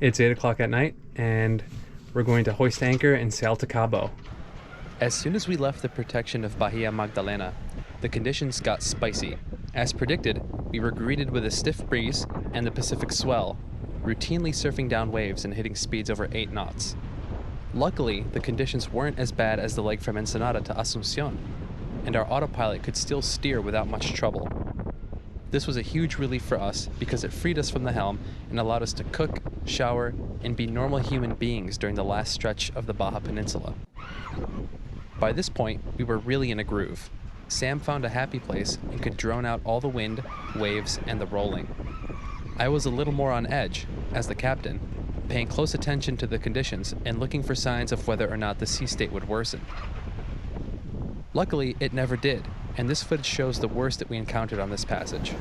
It's 8 o'clock at night, and we're going to hoist anchor and sail to Cabo. As soon as we left the protection of Bahia Magdalena, the conditions got spicy. As predicted, we were greeted with a stiff breeze and the Pacific swell, routinely surfing down waves and hitting speeds over 8 knots. Luckily, the conditions weren't as bad as the leg from Ensenada to Asunción, and our autopilot could still steer without much trouble. This was a huge relief for us because it freed us from the helm and allowed us to cook, shower, and be normal human beings during the last stretch of the Baja Peninsula. By this point, we were really in a groove. Sam found a happy place and could drone out all the wind, waves, and the rolling. I was a little more on edge, as the captain, paying close attention to the conditions and looking for signs of whether or not the sea state would worsen. Luckily, it never did, and this footage shows the worst that we encountered on this passage.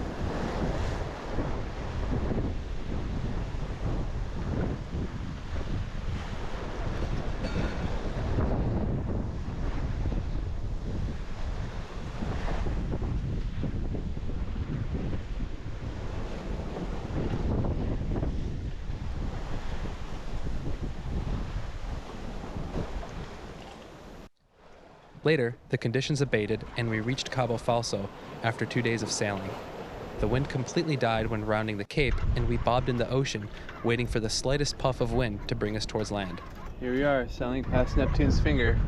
Later, the conditions abated and we reached Cabo Falso after 2 days of sailing. The wind completely died when rounding the cape and we bobbed in the ocean, waiting for the slightest puff of wind to bring us towards land. Here we are, sailing past Neptune's finger.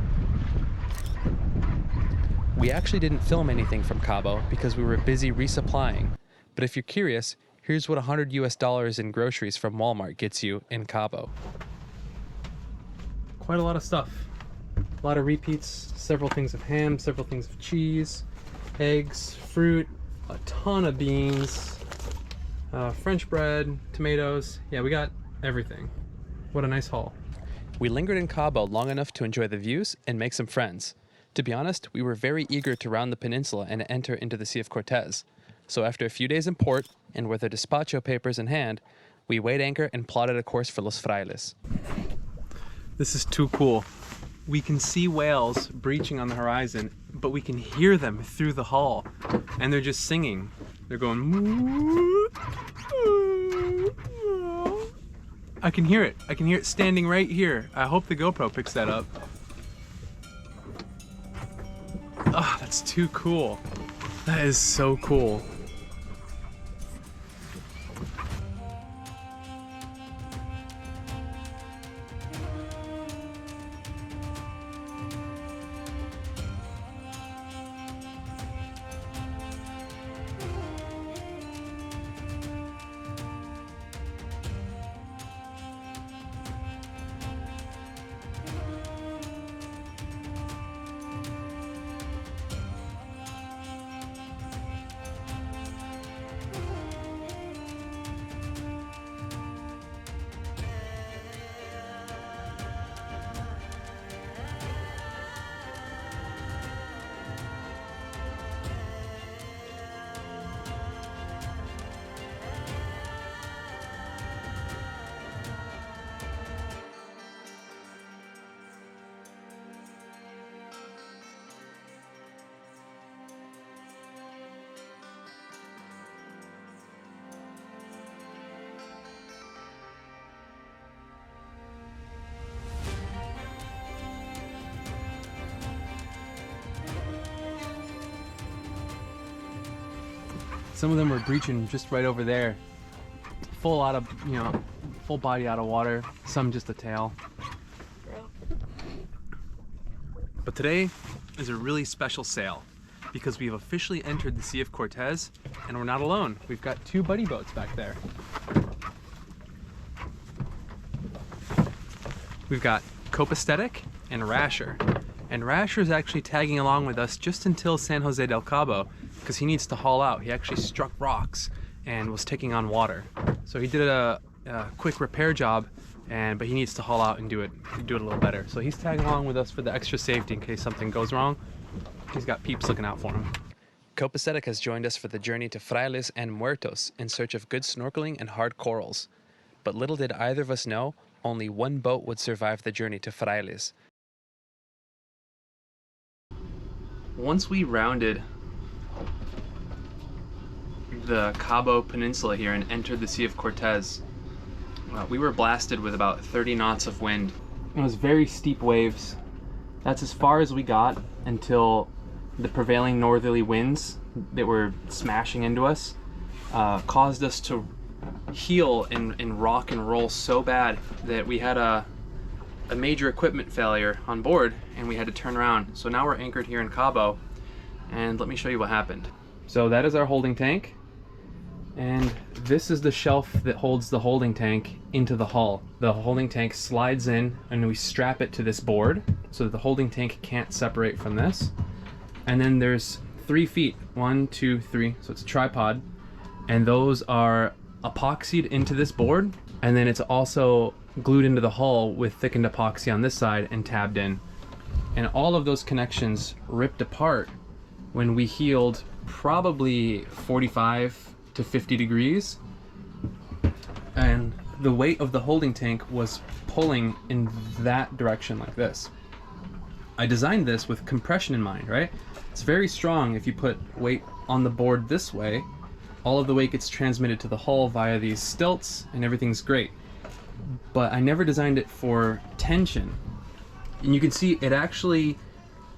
We actually didn't film anything from Cabo because we were busy resupplying, but if you're curious, here's what $100 in groceries from Walmart gets you in Cabo. Quite a lot of stuff. A lot of repeats, several things of ham, several things of cheese, eggs, fruit, a ton of beans, French bread, tomatoes. Yeah, we got everything. What a nice haul. We lingered in Cabo long enough to enjoy the views and make some friends. To be honest, we were very eager to round the peninsula and enter into the Sea of Cortez. So after a few days in port, and with our despacho papers in hand, we weighed anchor and plotted a course for Los Frailes. This is too cool. We can see whales breaching on the horizon, but we can hear them through the hull, and they're just singing. They're going. I can hear it. I can hear it standing right here. I hope the GoPro picks that up. Oh, that's too cool. That is so cool. Some of them were breaching just right over there. Full out of, full body out of water. Some just a tail. But today is a really special sail because we've officially entered the Sea of Cortez and we're not alone. We've got 2 buddy boats back there. We've got Copacetic and Rasher. And Rasher is actually tagging along with us just until San Jose del Cabo because he needs to haul out. He actually struck rocks and was taking on water. So he did a quick repair job, but he needs to haul out and do it a little better. So he's tagging along with us for the extra safety in case something goes wrong. He's got peeps looking out for him. Copacetic has joined us for the journey to Frailes and Muertos in search of good snorkeling and hard corals. But little did either of us know, only one boat would survive the journey to Frailes. Once we rounded the Cabo Peninsula here and entered the Sea of Cortez, we were blasted with about 30 knots of wind. It was very steep waves. That's as far as we got until the prevailing northerly winds that were smashing into us caused us to heel and rock and roll so bad that we had a major equipment failure on board and we had to turn around. So now we're anchored here in Cabo, and let me show you what happened. So that is our holding tank, and this is the shelf that holds the holding tank into the hull. The holding tank slides in and we strap it to this board so that the holding tank can't separate from this. And then there's 3 feet, 1, 2, 3, so it's a tripod, and those are epoxied into this board, and then it's also glued into the hull with thickened epoxy on this side and tabbed in. And all of those connections ripped apart when we heeled probably 45 to 50 degrees, and the weight of the holding tank was pulling in that direction like this. I designed this with compression in mind, right? It's very strong. If you put weight on the board this way, all of the weight gets transmitted to the hull via these stilts and everything's great. But I never designed it for tension. And you can see it actually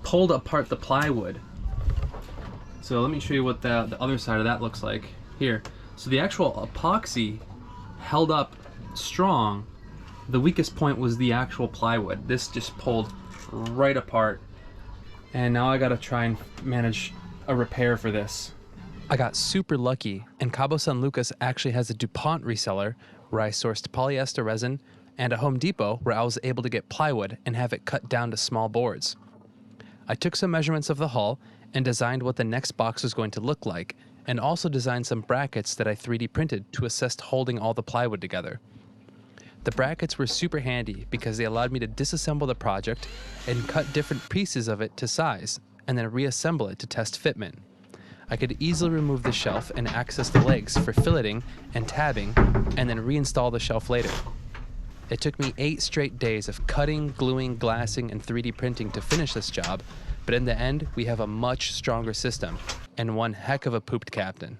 pulled apart the plywood. So let me show you what the other side of that looks like here. So the actual epoxy held up strong. The weakest point was the actual plywood. This just pulled right apart. And now I gotta try and manage a repair for this. I got super lucky, and Cabo San Lucas actually has a DuPont reseller where I sourced polyester resin, and a Home Depot where I was able to get plywood and have it cut down to small boards. I took some measurements of the hull and designed what the next box was going to look like, and also designed some brackets that I 3D printed to assist holding all the plywood together. The brackets were super handy because they allowed me to disassemble the project and cut different pieces of it to size, and then reassemble it to test fitment. I could easily remove the shelf and access the legs for filleting and tabbing, and then reinstall the shelf later. It took me 8 straight days of cutting, gluing, glassing, and 3D printing to finish this job, but in the end, we have a much stronger system, and one heck of a pooped captain.